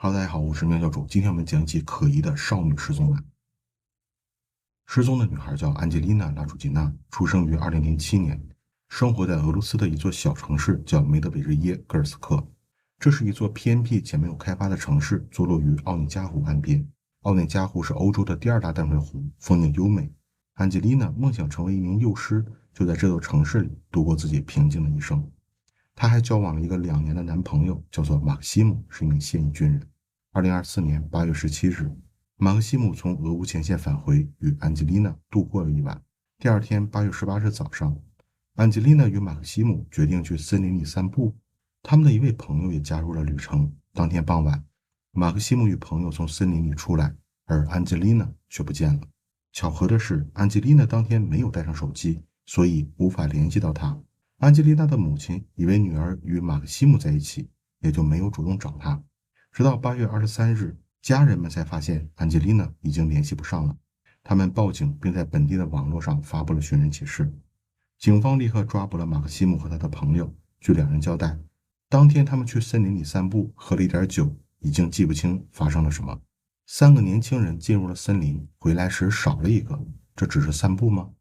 Hello，大家好，我是喵教主。今天我们讲一起可疑的少女失踪案。失踪的女孩叫安吉丽娜·拉朱吉娜，出生于2007年，生活在俄罗斯的一座小城市叫梅德韦日耶戈尔斯克。这是一座偏僻且没有开发的城市，坐落于奥涅加湖岸边。奥涅加湖是欧洲的第2大淡水湖，风景优美。安吉丽娜梦想成为一名幼师，就在这座城市里度过自己平静的一生。她还交往了一个2年的男朋友，叫做马克西姆，是一名现役军人。2024年8月17日，马克西姆从俄乌前线返回，与安吉丽娜度过了一晚。第二天8月18日早上，安吉丽娜与马克西姆决定去森林里散步，他们的一位朋友也加入了旅程。当天傍晚，马克西姆与朋友从森林里出来，而安吉丽娜却不见了。巧合的是，安吉丽娜当天没有带上手机，所以无法联系到她。安吉丽娜的母亲以为女儿与马克西姆在一起，也就没有主动找她。直到8月23日，家人们才发现安吉丽娜已经联系不上了。他们报警，并在本地的网络上发布了寻人启事。警方立刻抓捕了马克西姆和他的朋友。据2人交代，当天他们去森林里散步，喝了一点酒，已经记不清发生了什么。3个年轻人进入了森林，回来时少了一个，这只是散步吗？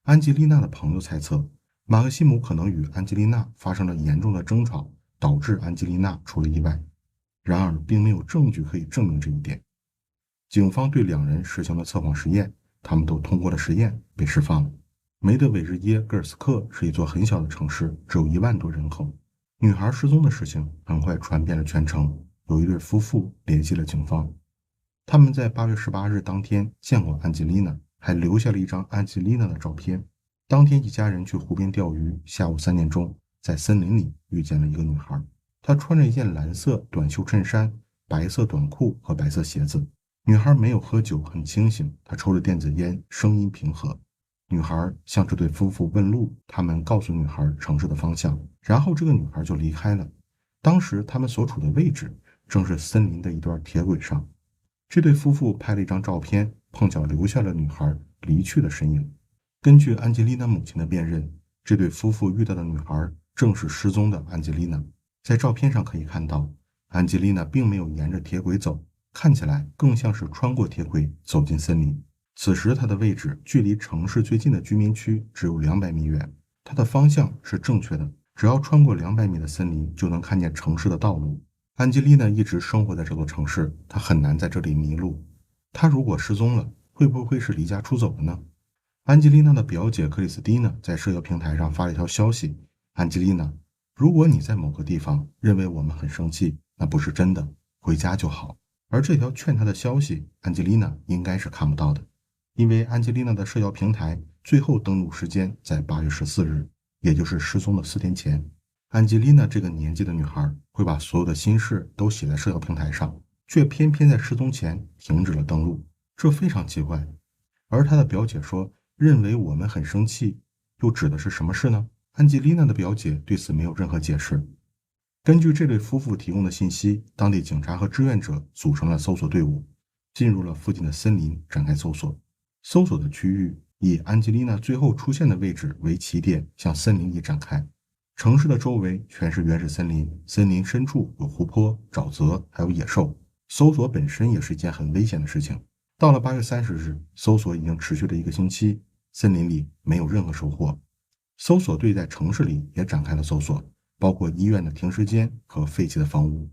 安吉丽娜的朋友猜测，马克西姆可能与安吉丽娜发生了严重的争吵，导致安吉丽娜出了意外。然而，并没有证据可以证明这一点。警方对2人实行了测谎实验，他们都通过了实验，被释放了。梅德韦日耶戈尔斯克是一座很小的城市，只有1万多人口。女孩失踪的事情很快传遍了全城，有一对夫妇联系了警方。他们在8月18日当天见过安吉丽娜，还留下了一张安吉丽娜的照片。当天一家人去湖边钓鱼，下午3点钟，在森林里遇见了一个女孩。她穿着一件蓝色短袖衬衫、白色短裤和白色鞋子。女孩没有喝酒，很清醒。她抽着电子烟，声音平和。女孩向这对夫妇问路，他们告诉女孩城市的方向，然后这个女孩就离开了。当时他们所处的位置正是森林的一段铁轨上。这对夫妇拍了一张照片，碰巧留下了女孩离去的身影。根据安吉丽娜母亲的辨认，这对夫妇遇到的女孩正是失踪的安吉丽娜。在照片上可以看到，安吉丽娜并没有沿着铁轨走，看起来更像是穿过铁轨走进森林。此时她的位置距离城市最近的居民区只有200米远，她的方向是正确的，只要穿过200米的森林就能看见城市的道路。安吉丽娜一直生活在这座城市，她很难在这里迷路。她如果失踪了，会不会是离家出走了呢？安吉丽娜的表姐克里斯蒂娜在社交平台上发了一条消息：安吉丽娜，如果你在某个地方认为我们很生气，那不是真的，回家就好。而这条劝她的消息，安吉丽娜应该是看不到的，因为安吉丽娜的社交平台最后登录时间在8月14日，也就是失踪的4天前。安吉丽娜这个年纪的女孩会把所有的心事都写在社交平台上，却偏偏在失踪前停止了登录，这非常奇怪。而她的表姐说，认为我们很生气，又指的是什么事呢？安吉丽娜的表姐对此没有任何解释。根据这对夫妇提供的信息，当地警察和志愿者组成了搜索队伍，进入了附近的森林展开搜索。搜索的区域以安吉丽娜最后出现的位置为起点，向森林里展开。城市的周围全是原始森林，森林深处有湖泊、沼泽，还有野兽。搜索本身也是一件很危险的事情。到了8月30日，搜索已经持续了1个星期，森林里没有任何收获。搜索队在城市里也展开了搜索，包括医院的停尸间和废弃的房屋。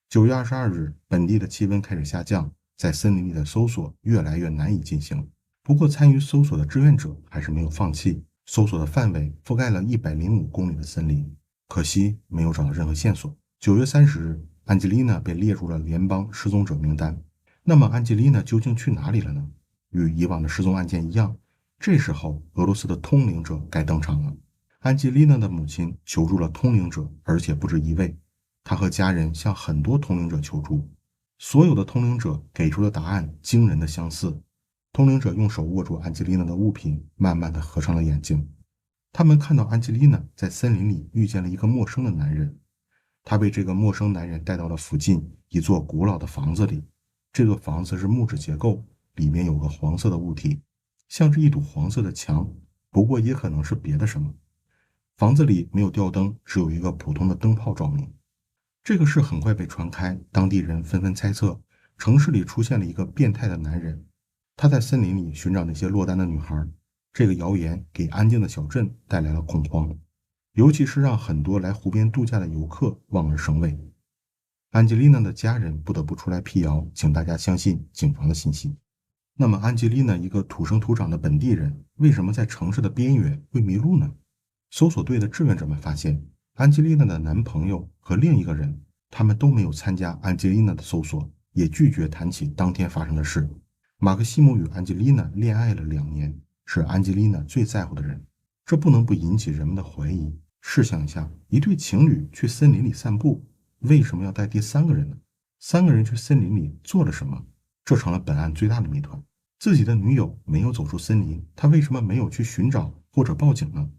9月22日，本地的气温开始下降，在森林里的搜索越来越难以进行。不过，参与搜索的志愿者还是没有放弃，搜索的范围覆盖了105公里的森林，可惜没有找到任何线索。9月30日，安吉丽娜被列入了联邦失踪者名单。那么，安吉丽娜究竟去哪里了呢？与以往的失踪案件一样，这时候俄罗斯的通灵者该登场了。安吉丽娜的母亲求助了通灵者，而且不止1位。她和家人向很多通灵者求助，所有的通灵者给出的答案惊人的相似。通灵者用手握住安吉丽娜的物品，慢慢地合上了眼睛。他们看到安吉丽娜在森林里遇见了一个陌生的男人，她被这个陌生男人带到了附近一座古老的房子里。这座房子是木质结构，里面有个黄色的物体，像是一堵黄色的墙，不过也可能是别的什么。房子里没有吊灯，只有一个普通的灯泡照明。这个事很快被传开，当地人纷纷猜测，城市里出现了一个变态的男人，他在森林里寻找那些落单的女孩。这个谣言给安静的小镇带来了恐慌，尤其是让很多来湖边度假的游客望而生畏。安吉丽娜的家人不得不出来辟谣，请大家相信警方的信息。那么，安吉丽娜一个土生土长的本地人，为什么在城市的边缘会迷路呢？搜索队的志愿者们发现，安吉丽娜的男朋友和另一个人，他们都没有参加安吉丽娜的搜索，也拒绝谈起当天发生的事。马克西姆与安吉丽娜恋爱了2年，是安吉丽娜最在乎的人，这不能不引起人们的怀疑。试想一下，一对情侣去森林里散步，为什么要带第三个人呢？3个人去森林里做了什么？这成了本案最大的谜团。自己的女友没有走出森林，他为什么没有去寻找或者报警呢？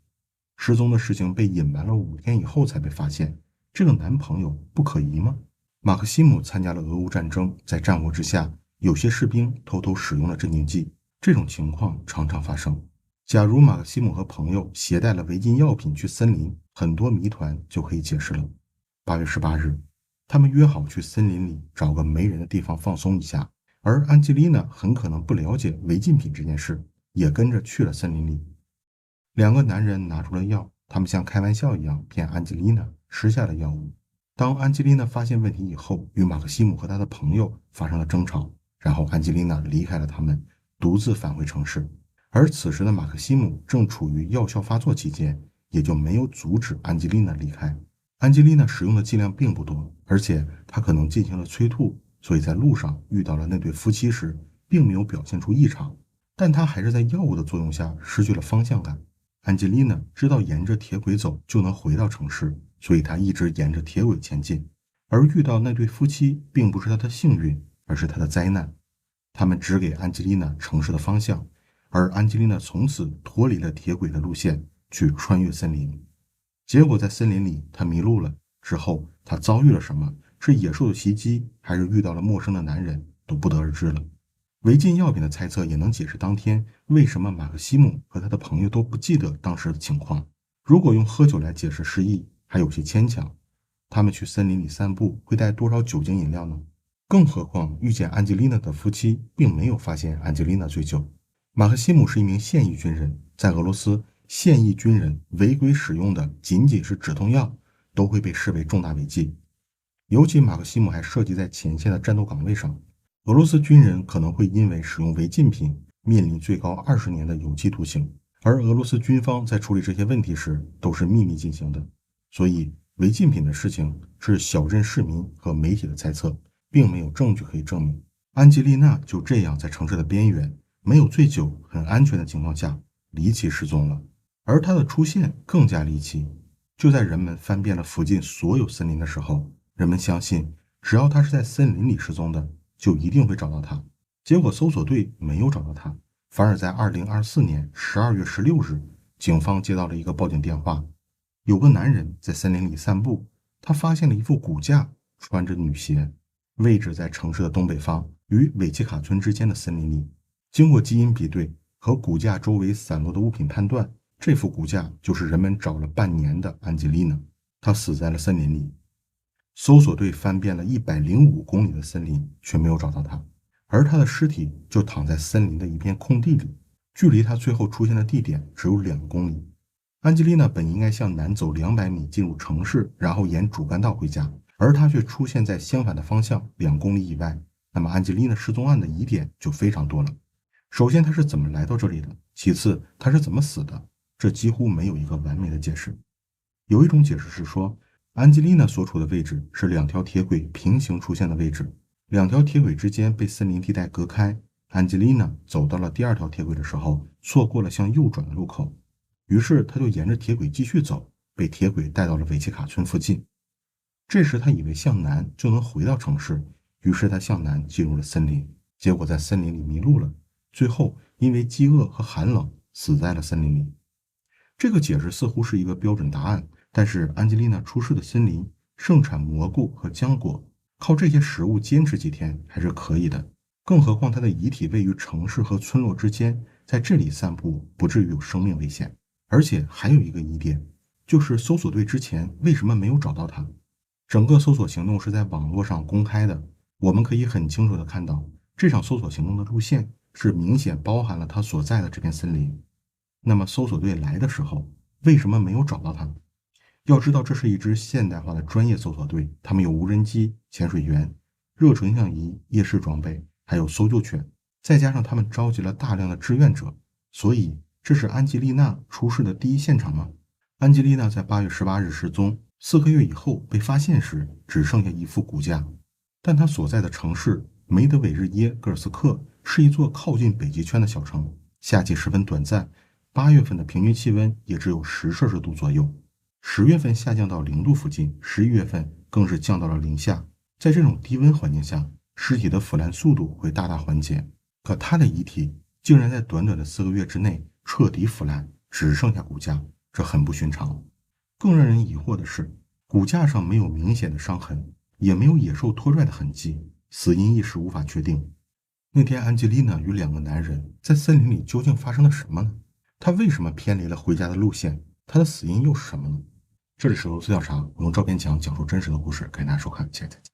失踪的事情被隐瞒了5天以后才被发现，这个男朋友不可疑吗？马克西姆参加了俄乌战争，在战火之下，有些士兵偷偷使用了镇静剂，这种情况常常发生。假如马克西姆和朋友携带了违禁药品去森林，很多谜团就可以解释了。8月18日，他们约好去森林里找个没人的地方放松一下，而安吉丽娜很可能不了解违禁品这件事，也跟着去了森林里。2个男人拿出了药，他们像开玩笑一样骗安吉丽娜吃下了药物。当安吉丽娜发现问题以后，与马克西姆和他的朋友发生了争吵，然后安吉丽娜离开了他们，独自返回城市。而此时的马克西姆正处于药效发作期间，也就没有阻止安吉丽娜离开。安吉丽娜使用的剂量并不多，而且她可能进行了催吐，所以在路上遇到了那对夫妻时，并没有表现出异常，但她还是在药物的作用下失去了方向感。安吉丽娜知道沿着铁轨走就能回到城市，所以她一直沿着铁轨前进。而遇到那对夫妻并不是她的幸运，而是她的灾难。他们指给安吉丽娜城市的方向，而安吉丽娜从此脱离了铁轨的路线，去穿越森林。结果在森林里，她迷路了。之后，她遭遇了什么？是野兽的袭击，还是遇到了陌生的男人，都不得而知了。违禁药品的猜测也能解释当天为什么马克西姆和他的朋友都不记得当时的情况。如果用喝酒来解释失忆，还有些牵强。他们去森林里散步会带多少酒精饮料呢？更何况遇见安吉丽娜的夫妻并没有发现安吉丽娜醉酒。马克西姆是一名现役军人，在俄罗斯，现役军人违规使用的仅仅是止痛药，都会被视为重大违纪。尤其马克西姆还涉及在前线的战斗岗位上，俄罗斯军人可能会因为使用违禁品面临最高20年的有期徒刑，而俄罗斯军方在处理这些问题时都是秘密进行的。所以违禁品的事情是小镇市民和媒体的猜测，并没有证据可以证明。安吉丽娜就这样在城市的边缘，没有醉酒、很安全的情况下离奇失踪了。而她的出现更加离奇，就在人们翻遍了附近所有森林的时候，人们相信只要她是在森林里失踪的，就一定会找到她。结果搜索队没有找到她，反而在2024年12月16日，警方接到了一个报警电话，有个男人在森林里散步，他发现了一副骨架，穿着女鞋，位置在城市的东北方，与韦奇卡村之间的森林里。经过基因比对和骨架周围散落的物品判断，这副骨架就是人们找了半年的安吉丽娜，她死在了森林里。搜索队翻遍了105公里的森林，却没有找到她，而她的尸体就躺在森林的一片空地里，距离她最后出现的地点只有2公里。安吉丽娜本应该向南走200米进入城市，然后沿主干道回家，而她却出现在相反的方向2公里以外。那么安吉丽娜失踪案的疑点就非常多了。首先，她是怎么来到这里的？其次，她是怎么死的？这几乎没有一个完美的解释。有一种解释是说，安吉丽娜所处的位置是2条铁轨平行出现的位置，2条铁轨之间被森林地带隔开。安吉丽娜走到了第2条铁轨的时候，错过了向右转的路口，于是她就沿着铁轨继续走，被铁轨带到了韦奇卡村附近。这时她以为向南就能回到城市，于是她向南进入了森林，结果在森林里迷路了，最后因为饥饿和寒冷死在了森林里。这个解释似乎是一个标准答案，但是安吉丽娜出事的森林盛产蘑菇和浆果，靠这些食物坚持几天还是可以的。更何况她的遗体位于城市和村落之间，在这里散步不至于有生命危险。而且还有一个疑点，就是搜索队之前为什么没有找到她？整个搜索行动是在网络上公开的，我们可以很清楚地看到，这场搜索行动的路线是明显包含了他所在的这片森林。那么搜索队来的时候，为什么没有找到他？要知道，这是一支现代化的专业搜索队，他们有无人机、潜水员、热成像仪、夜视装备，还有搜救犬，再加上他们召集了大量的志愿者，所以这是安吉丽娜出事的第一现场吗？安吉丽娜在8月18日失踪，4个月以后被发现时，只剩下一副骨架。但她所在的城市梅德韦日耶戈尔斯克是一座靠近北极圈的小城，夏季十分短暂，8月份的平均气温也只有10摄氏度左右，10月份下降到0度附近，11月份更是降到了零下。在这种低温环境下，尸体的腐烂速度会大大缓解。可她的遗体竟然在短短的4个月之内彻底腐烂，只剩下骨架，这很不寻常。更让人疑惑的是，骨架上没有明显的伤痕，也没有野兽拖拽的痕迹，死因一时无法确定。那天安吉丽娜与2个男人在森林里究竟发生了什么呢？她为什么偏离了回家的路线？她的死因又是什么呢？这里是俄罗斯调查，我用照片墙讲述真实的故事，感谢大家收看，下期再见。